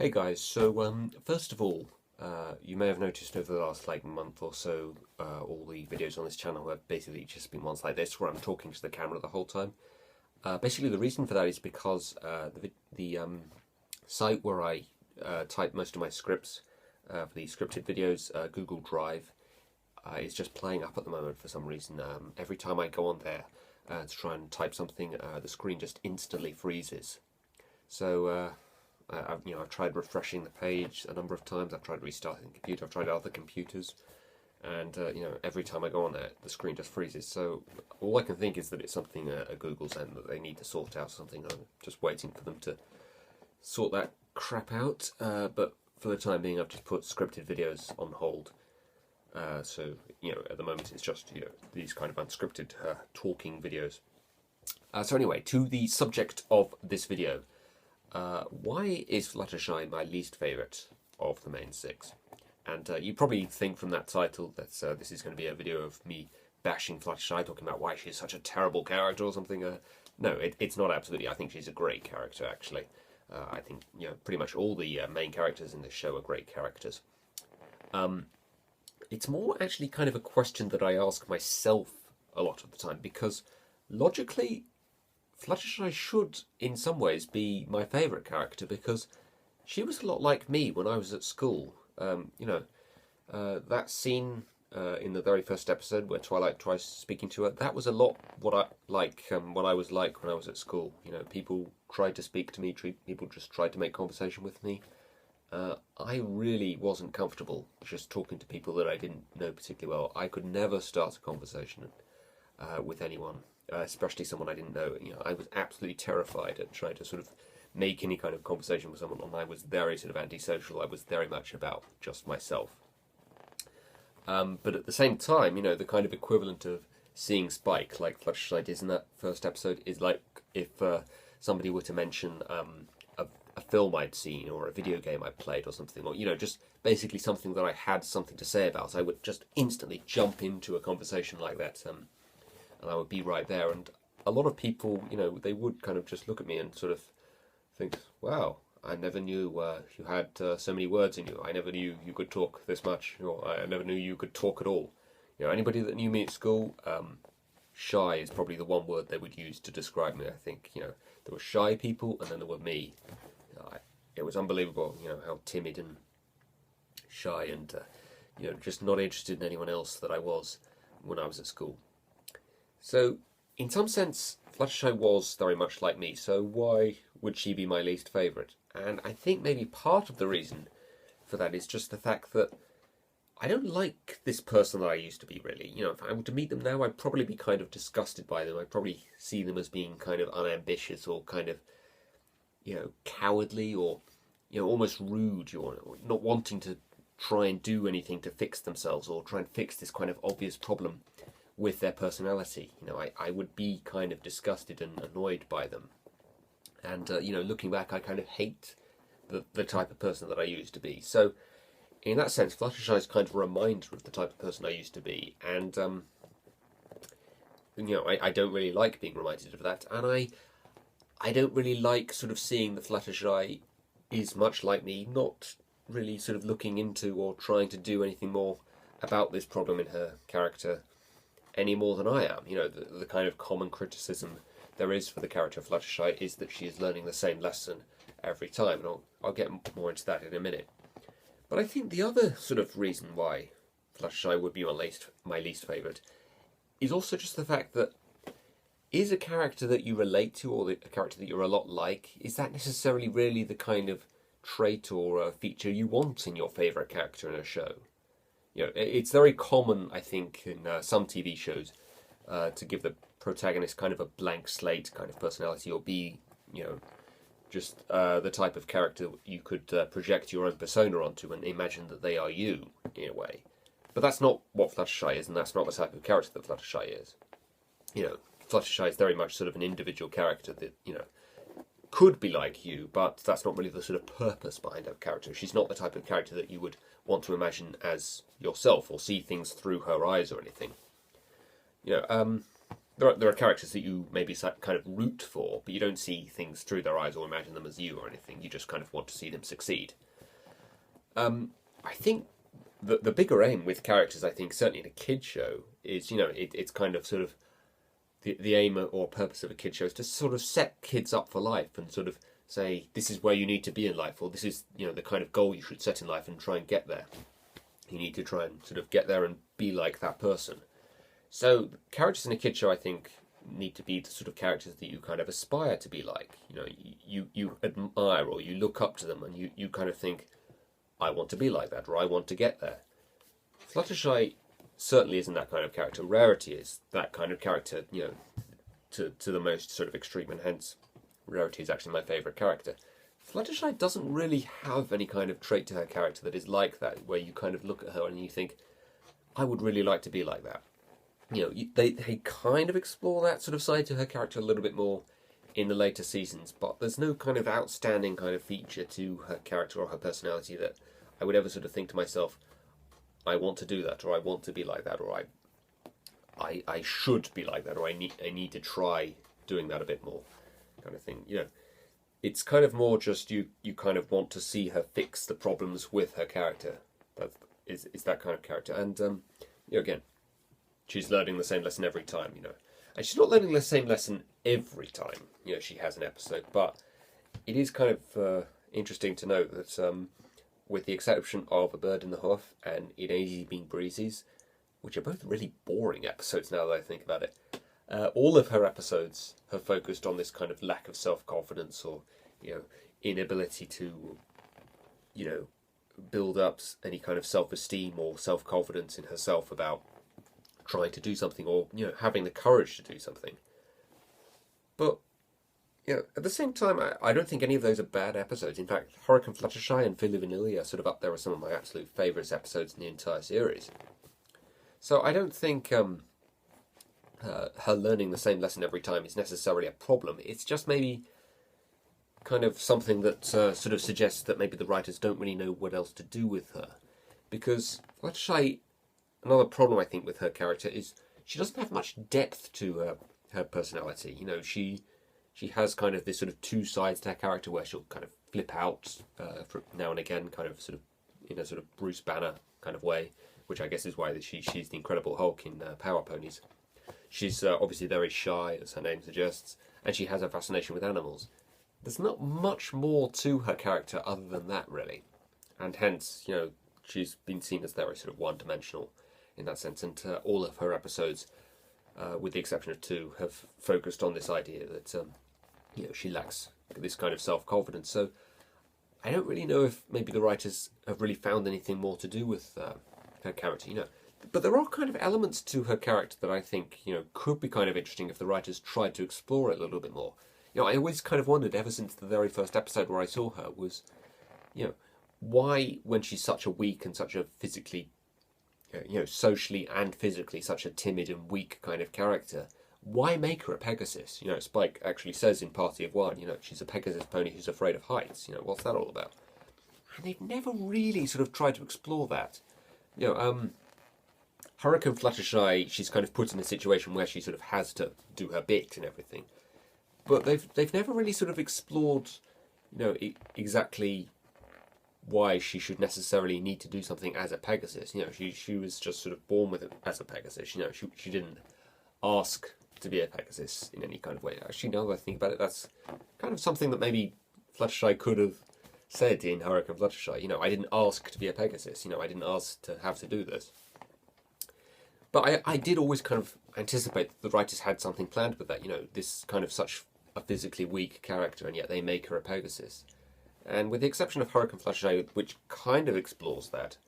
Hey guys, so first of all, you may have noticed over the last month or so, all the videos on this channel have basically just been ones like this where I'm talking to the camera the whole time. Basically, the reason for that is because the site where I type most of my scripts for these scripted videos, Google Drive, is just playing up at the moment for some reason. Every time I go on there to try and type something, the screen just instantly freezes. So I've tried refreshing the page a number of times. I've tried restarting the computer. I've tried other computers, and every time I go on there, the screen just freezes. So all I can think is that it's something at Google's end that they need to sort out. Something I'm just waiting for them to sort that crap out. But for the time being, I've just put scripted videos on hold. So at the moment, it's just these kind of unscripted talking videos. So anyway, to the subject of this video. Why is Fluttershy my least favourite of the main six? And you probably think from that title that this is going to be a video of me bashing Fluttershy, talking about why she's such a terrible character or something. No, it's not absolutely. I think she's a great character, actually. I think pretty much all the main characters in this show are great characters. It's more actually kind of a question that I ask myself a lot of the time, because logically, Fluttershy should, in some ways, be my favourite character because she was a lot like me when I was at school. That scene in the very first episode where Twilight tries speaking to her, that was a lot what I was like when I was at school. People tried to speak to me, people just tried to make conversation with me. I really wasn't comfortable just talking to people that I didn't know particularly well. I could never start a conversation with anyone. Especially someone I didn't know. I was absolutely terrified at trying to sort of make any kind of conversation with someone, and I was very sort of antisocial. I was very much about just myself. But at the same time, the kind of equivalent of seeing Spike, like Fluttershy did in that first episode, is like if somebody were to mention a film I'd seen or a video game I'd played or something, or just basically something that I had something to say about. I would just instantly jump into a conversation like that. And I would be right there, and a lot of people, they would kind of just look at me and sort of think, wow, I never knew you had so many words in you. I never knew you could talk this much, or I never knew you could talk at all. Anybody that knew me at school, shy is probably the one word they would use to describe me, I think. There were shy people, and then there were me. It was unbelievable, how timid and shy and, just not interested in anyone else that I was when I was at school. So, in some sense, Fluttershy was very much like me, so why would she be my least favourite? And I think maybe part of the reason for that is just the fact that I don't like this person that I used to be, really. If I were to meet them now, I'd probably be kind of disgusted by them. I'd probably see them as being kind of unambitious or kind of, cowardly or, almost rude, or not wanting to try and do anything to fix themselves or try and fix this kind of obvious problem with their personality. I would be kind of disgusted and annoyed by them. And, looking back, I kind of hate the type of person that I used to be. So, in that sense, Fluttershy is kind of a reminder of the type of person I used to be. And, I don't really like being reminded of that. And I don't really like sort of seeing that Fluttershy is much like me, not really sort of looking into or trying to do anything more about this problem in her character any more than I am. The kind of common criticism there is for the character of Fluttershy is that she is learning the same lesson every time, and I'll get more into that in a minute. But I think the other sort of reason why Fluttershy would be my least favourite is also just the fact that is a character that you relate to, or a character that you're a lot like, is that necessarily really the kind of trait or feature you want in your favourite character in a show? It's very common, I think, in some TV shows to give the protagonist kind of a blank slate kind of personality, or be, just the type of character you could project your own persona onto and imagine that they are you, in a way. But that's not what Fluttershy is, and that's not the type of character that Fluttershy is. Fluttershy is very much sort of an individual character that, could be like you, but that's not really the sort of purpose behind her character. She's not the type of character that you would want to imagine as yourself or see things through her eyes or anything. The there are characters that you maybe kind of root for, but you don't see things through their eyes or imagine them as you or anything. You just kind of want to see them succeed. I think the bigger aim with characters, I think, certainly in a kid show, is, you know, it's kind of sort of the aim or purpose of a kid show is to sort of set kids up for life and sort of say, this is where you need to be in life, or this is, you know, the kind of goal you should set in life and try and get there. You need to try and sort of get there and be like that person. So characters in a kid show, I think, need to be the sort of characters that you kind of aspire to be like. You know, you admire or you look up to them and you kind of think, I want to be like that, or I want to get there. Fluttershy certainly isn't that kind of character. Rarity is that kind of character, you know, to the most sort of extreme, and hence Rarity is actually my favourite character. Fluttershy doesn't really have any kind of trait to her character that is like that, where you kind of look at her and you think, I would really like to be like that. You know, they kind of explore that sort of side to her character a little bit more in the later seasons, but there's no kind of outstanding kind of feature to her character or her personality that I would ever sort of think to myself, I want to do that, or I want to be like that, or I should be like that, or I need to try doing that a bit more, kind of thing. You know, it's kind of more just you kind of want to see her fix the problems with her character. That is that kind of character, and you know, again, she's learning the same lesson every time, you know. And she's not learning the same lesson every time, you know, she has an episode, but it is kind of interesting to note that with the exception of A Bird in the Hoof and In Easy Being Breezes, which are both really boring episodes now that I think about it, all of her episodes have focused on this kind of lack of self-confidence, or, you know, inability to, you know, build up any kind of self-esteem or self-confidence in herself about trying to do something, or, you know, having the courage to do something. But, you know, at the same time, I don't think any of those are bad episodes. In fact, Hurricane Fluttershy and Philly Vanilli are sort of up there with some of my absolute favourite episodes in the entire series. So I don't think her learning the same lesson every time is necessarily a problem. It's just maybe kind of something that sort of suggests that maybe the writers don't really know what else to do with her. Because Fluttershy, another problem I think with her character is she doesn't have much depth to her personality. You know, she has kind of this sort of two sides to her character, where she'll kind of flip out for now and again, kind of sort of in a sort of Bruce Banner kind of way, which I guess is why she's the Incredible Hulk in Power Ponies. She's obviously very shy, as her name suggests, and she has a fascination with animals. There's not much more to her character other than that, really, and hence, you know, she's been seen as very sort of one-dimensional in that sense, and all of her episodes, with the exception of 2, have focused on this idea that you know, she lacks this kind of self-confidence. So I don't really know if maybe the writers have really found anything more to do with her character, you know. But there are kind of elements to her character that I think, you know, could be kind of interesting if the writers tried to explore it a little bit more. You know, I always kind of wondered, ever since the very first episode where I saw her, was, you know, why, when she's such a weak and such a physically, you know, socially and physically such a timid and weak kind of character, why make her a Pegasus? You know, Spike actually says in Party of One, you know, she's a Pegasus pony who's afraid of heights. You know, what's that all about? And they've never really sort of tried to explore that. You know, Hurricane Fluttershy, she's kind of put in a situation where she sort of has to do her bit and everything. But they've never really sort of explored, you know, exactly why she should necessarily need to do something as a Pegasus. You know, she was just sort of born with it as a Pegasus. You know, she didn't ask to be a Pegasus in any kind of way. Actually, now that I think about it, that's kind of something that maybe Fluttershy could have said in Hurricane Fluttershy. You know, I didn't ask to be a Pegasus. You know, I didn't ask to have to do this. But I did always kind of anticipate that the writers had something planned with that. You know, this kind of such a physically weak character, and yet they make her a Pegasus. And with the exception of Hurricane Fluttershy, which kind of explores that,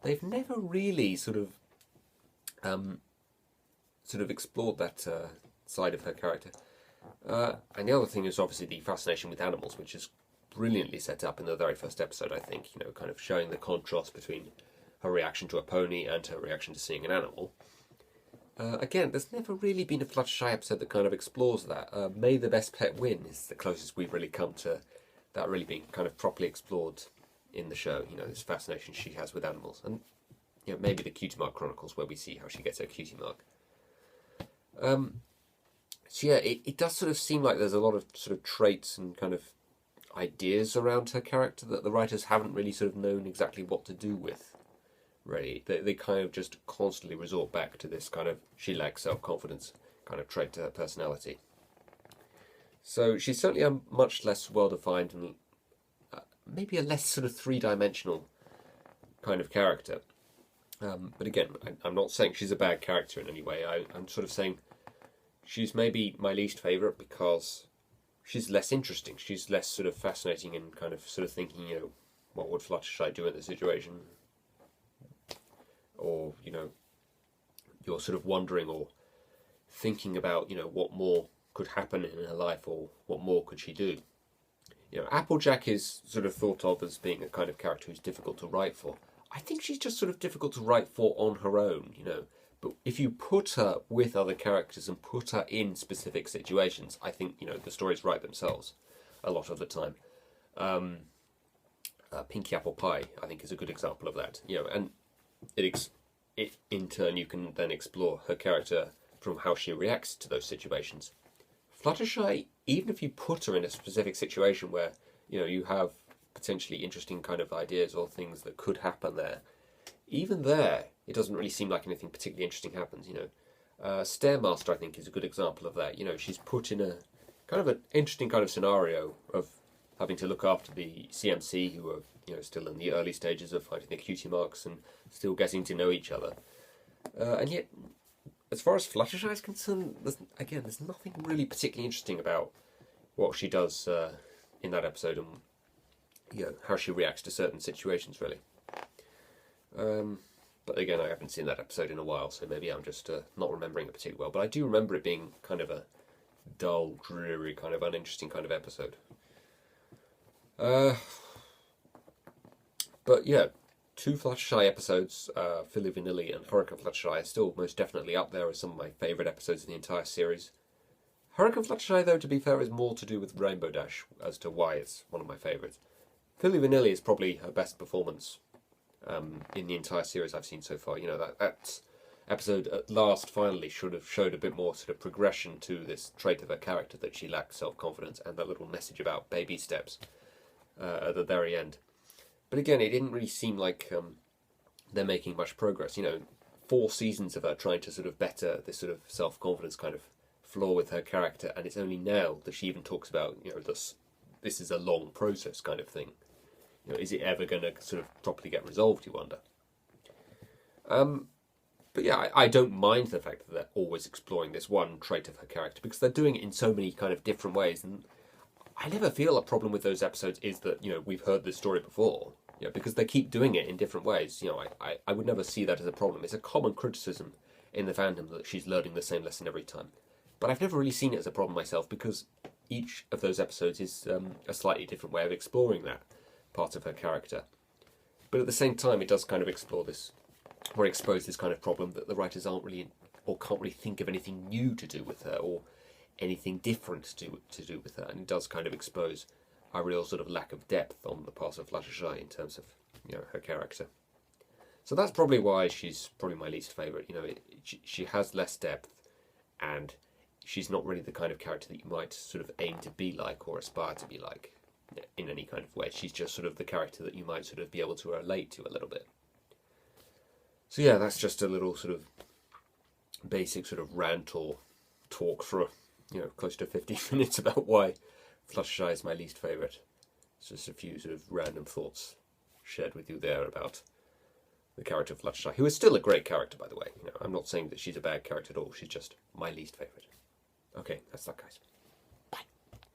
they've never really sort of explored that side of her character. And the other thing is obviously the fascination with animals, which is brilliantly set up in the very first episode, I think, you know, kind of showing the contrast between her reaction to a pony and her reaction to seeing an animal. Again, there's never really been a Fluttershy episode that kind of explores that. May the Best Pet Win is the closest we've really come to that really being kind of properly explored in the show, you know, this fascination she has with animals. And, you know, maybe the Cutie Mark Chronicles, where we see how she gets her cutie mark. So yeah, it does sort of seem like there's a lot of sort of traits and kind of ideas around her character that the writers haven't really sort of known exactly what to do with. Really, they kind of just constantly resort back to this kind of she lacks self-confidence kind of trait to her personality. So she's certainly a much less well-defined and maybe a less sort of three-dimensional kind of character. But again, I'm not saying she's a bad character in any way. I'm sort of saying she's maybe my least favourite because she's less interesting. She's less sort of fascinating and kind of sort of thinking, what would Fluttershy do in this situation? Or, you're sort of wondering or thinking about, what more could happen in her life or what more could she do. Applejack is sort of thought of as being a kind of character who's difficult to write for. I think she's just sort of difficult to write for on her own, But if you put her with other characters and put her in specific situations, I think, the stories write themselves a lot of the time. Pinky Apple Pie, I think, is a good example of that. And it in turn, you can then explore her character from how she reacts to those situations. Fluttershy, even if you put her in a specific situation where, you have potentially interesting kind of ideas or things that could happen there, even there, it doesn't really seem like anything particularly interesting happens, Stairmaster, I think, is a good example of that. She's put in a kind of an interesting kind of scenario of having to look after the CMC, who are, still in the early stages of finding their cutie marks and still getting to know each other. And yet, as far as Fluttershy is concerned, there's nothing really particularly interesting about what she does in that episode and how she reacts to certain situations, really. But again, I haven't seen that episode in a while, so maybe I'm just not remembering it particularly well. But I do remember it being kind of a dull, dreary, kind of uninteresting kind of episode. But yeah, two Fluttershy episodes, Philly Vanilli and Hurricane Fluttershy, are still most definitely up there as some of my favourite episodes in the entire series. Hurricane Fluttershy, though, to be fair, is more to do with Rainbow Dash as to why it's one of my favourites. Philly Vanilli is probably her best performance in the entire series I've seen so far. That episode at last finally should have showed a bit more sort of progression to this trait of her character that she lacks self-confidence, and that little message about baby steps at the very end. But again, it didn't really seem like they're making much progress. 4 seasons of her trying to sort of better this sort of self-confidence kind of flaw with her character, and it's only now that she even talks about, this is a long process kind of thing. Is it ever going to sort of properly get resolved, you wonder? But yeah, I don't mind the fact that they're always exploring this one trait of her character, because they're doing it in so many kind of different ways, and I never feel a problem with those episodes is that, we've heard this story before, because they keep doing it in different ways. I would never see that as a problem. It's a common criticism in the fandom that she's learning the same lesson every time. But I've never really seen it as a problem myself, because each of those episodes is a slightly different way of exploring that part of her character. But at the same time, it does kind of explore this, or expose this kind of problem that the writers aren't really, or can't really think of anything new to do with her, or anything different to do with her. And it does kind of expose a real sort of lack of depth on the part of Fluttershy in terms of, her character. So that's probably why she's probably my least favourite. She has less depth, and she's not really the kind of character that you might sort of aim to be like or aspire to be like in any kind of way. She's just sort of the character that you might sort of be able to relate to a little bit. So yeah, that's just a little sort of basic sort of rant or talk for, close to 15 minutes about why Fluttershy is my least favourite. It's just a few sort of random thoughts shared with you there about the character of Fluttershy, who is still a great character, by the way. I'm not saying that she's a bad character at all. She's just my least favourite. Okay, that's that, guys.